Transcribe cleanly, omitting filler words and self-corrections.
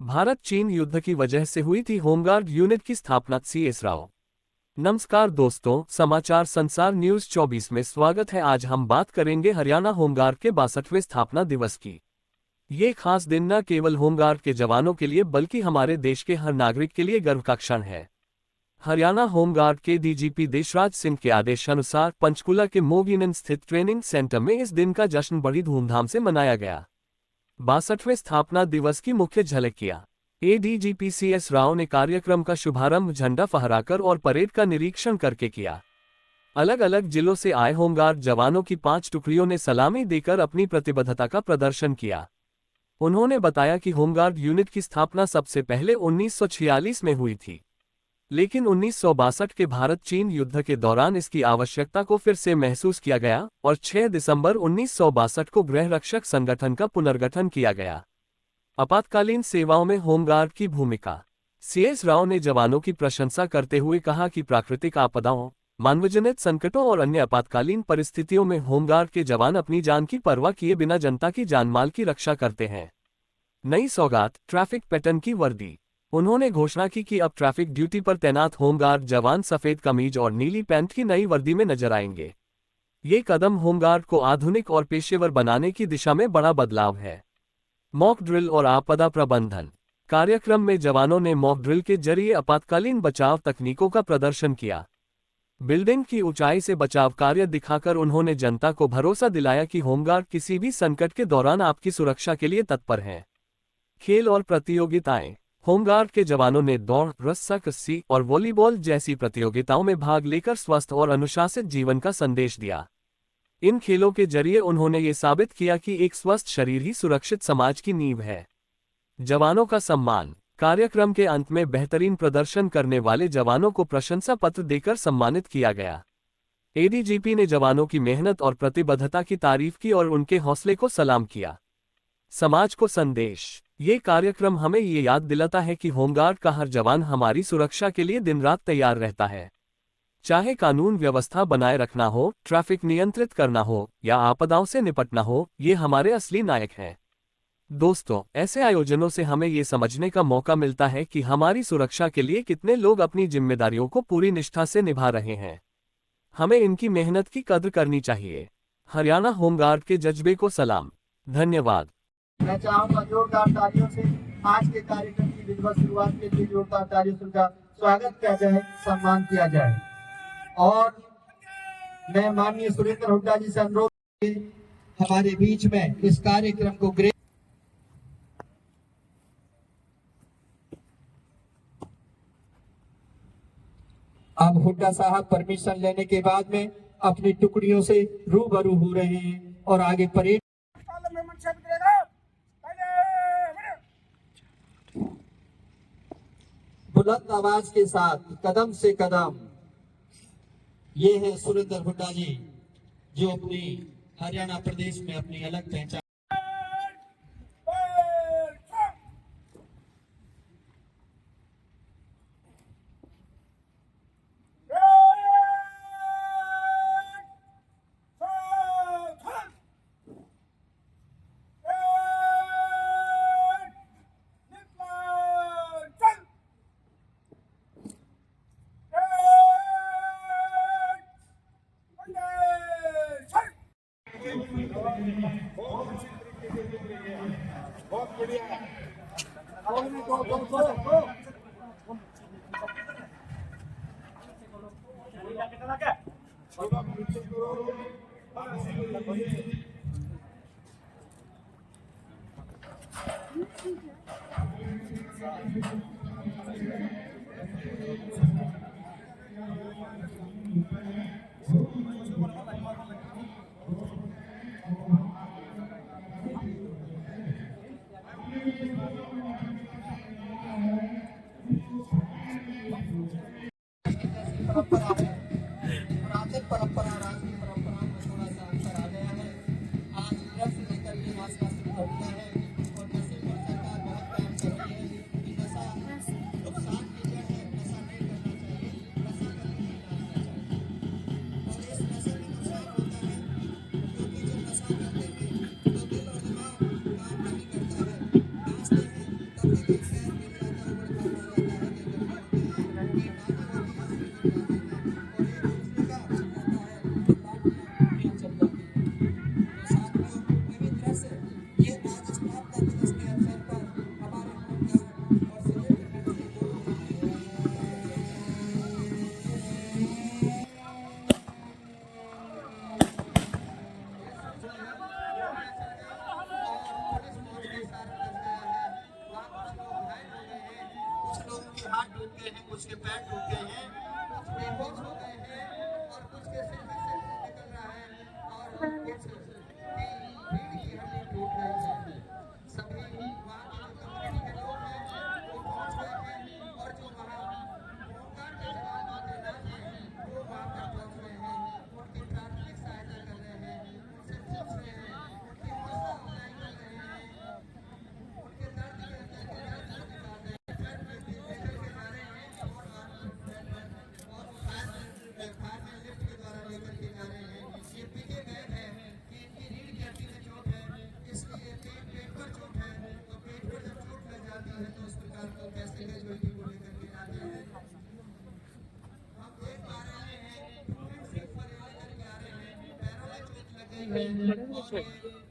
भारत चीन युद्ध की वजह से हुई थी होमगार्ड यूनिट की स्थापना। CS राव। नमस्कार दोस्तों, समाचार संसार न्यूज 24 में स्वागत है। आज हम बात करेंगे हरियाणा होमगार्ड के 62वें स्थापना दिवस की। ये खास दिन न केवल होमगार्ड के जवानों के लिए बल्कि हमारे देश के हर नागरिक के लिए गर्व का क्षण है। हरियाणा होमगार्ड के DGP देशराज सिंह के आदेशानुसार पंचकुला के मोगिनन स्थित ट्रेनिंग सेंटर में इस दिन का जश्न बड़ी धूमधाम से मनाया गया। 62वें स्थापना दिवस की मुख्य झलक किया। ADGP CS राव ने कार्यक्रम का शुभारंभ झंडा फहराकर और परेड का निरीक्षण करके किया। अलग अलग जिलों से आए होमगार्ड जवानों की 5 टुकड़ियों ने सलामी देकर अपनी प्रतिबद्धता का प्रदर्शन किया। उन्होंने बताया कि होमगार्ड यूनिट की स्थापना सबसे पहले 1946 में हुई थी, लेकिन 1962 के भारत चीन युद्ध के दौरान इसकी आवश्यकता को फिर से महसूस किया गया और 6 दिसंबर 1962 को गृह रक्षक संगठन का पुनर्गठन किया गया। आपातकालीन सेवाओं में होमगार्ड की भूमिका। CS राव ने जवानों की प्रशंसा करते हुए कहा कि प्राकृतिक आपदाओं, मानवजनित संकटों और अन्य आपातकालीन परिस्थितियों में होमगार्ड के जवान अपनी जान की परवाह किए बिना जनता की जानमाल की रक्षा करते हैं। नई सौगात, ट्रैफिक पैटर्न की वर्दी। उन्होंने घोषणा की कि अब ट्रैफिक ड्यूटी पर तैनात होमगार्ड जवान सफेद कमीज और नीली पैंट की नई वर्दी में नजर आएंगे। ये कदम होमगार्ड को आधुनिक और पेशेवर बनाने की दिशा में बड़ा बदलाव है। मॉक ड्रिल और आपदा प्रबंधन। कार्यक्रम में जवानों ने मॉक ड्रिल के जरिए आपातकालीन बचाव तकनीकों का प्रदर्शन किया। बिल्डिंग की ऊंचाई से बचाव कार्य दिखाकर उन्होंने जनता को भरोसा दिलाया कि होमगार्ड किसी भी संकट के दौरान आपकी सुरक्षा के लिए तत्पर है। खेल और प्रतियोगिताएं। होमगार्ड के जवानों ने दौड़, रस्साकसी और वॉलीबॉल जैसी प्रतियोगिताओं में भाग लेकर स्वस्थ और अनुशासित जीवन का संदेश दिया। इन खेलों के जरिए उन्होंने ये साबित किया कि एक स्वस्थ शरीर ही सुरक्षित समाज की नींव है। जवानों का सम्मान। कार्यक्रम के अंत में बेहतरीन प्रदर्शन करने वाले जवानों को प्रशंसा पत्र देकर सम्मानित किया गया। ADGP ने जवानों की मेहनत और प्रतिबद्धता की तारीफ की और उनके हौसले को सलाम किया। समाज को संदेश। ये कार्यक्रम हमें ये याद दिलाता है कि होमगार्ड का हर जवान हमारी सुरक्षा के लिए दिन रात तैयार रहता है। चाहे कानून व्यवस्था बनाए रखना हो, ट्रैफिक नियंत्रित करना हो या आपदाओं से निपटना हो, ये हमारे असली नायक हैं। दोस्तों, ऐसे आयोजनों से हमें ये समझने का मौका मिलता है कि हमारी सुरक्षा के लिए कितने लोग अपनी जिम्मेदारियों को पूरी निष्ठा से निभा रहे हैं। हमें इनकी मेहनत की कद्र करनी चाहिए। हरियाणा होमगार्ड के जज्बे को सलाम। धन्यवाद। मैं चाहूंगा जोरदार तालियों से आज के कार्यक्रम की विधिवत शुरुआत के लिए जोरदार तालियों से उनका स्वागत किया जाए, सम्मान किया जाए। और मैं माननीय सुरेंद्र हुड्डा जी से अनुरोध हमारे बीच में इस कार्यक्रम को अब हुड्डा साहब परमिशन लेने के बाद में अपनी टुकड़ियों से रूबरू हो रहे हैं और आगे परेड बुलंद आवाज के साथ कदम से कदम। ये है सुरेंद्र हुड्डा जी, जो अपनी हरियाणा प्रदेश में अपनी अलग पहचान। बहुत बढ़िया। परंपरा राष्ट्रीय परंपरा में थोड़ा सा अंतर आ गया है। आज ड्रग्स लेकर के नाच का शुरू हो गया है और नशे पर सरकार बहुत काम कर रही है कि नशा नुकसान की जड़ है, नशा नहीं करना चाहिए, नशा करके नहीं नाचना चाहिए। और इस नशे में नुकसान होता है क्योंकि जब नशा करते हैं तो दिल और दिमाग काम नहीं करता है, नाचते हैं तब भी देखते हैं कुछ के पैर टूट गए हैं, कुछ बेहोश हो गए हैं और कुछ के सिर में से खून निकल रहा है और कुछ की रीढ़ की हड्डी टूट गई है। सभी वहाँ के जो कम्युनिटी के लोग हैं वो पहुँच गए हैं और जो वहाँ होमगार्ड के जवान वहाँ तैनात हैं वो वहाँ पर पहुँच गए हैं, उनकी प्राथमिक सहायता कर रहे हैं, उनसे पूछ रहे हैं, उनकी हौसला अफजाई कर रहे हैं, उनके दर्द के अंदर के दर्द को निकाल रहे हैं, ट्रक में लेकर के जा रहे हैं और फायर में लिफ्ट के द्वारा लेकर के जा रहे हैं। ये पीके बैग है कि इनकी रीढ़ की हड्डी में चोट है, इसलिए पेट पर चोट है, तो पेट पर जब चोट लग जाती है तो इस प्रकार को कैसे कैजुअलिटी को लेकर के जाते हैं। हम देख पा रहे हैं 2 फीट सिर्फ पर लेकर के आ रहे हैं, पैरों में चोट लग गई है और ये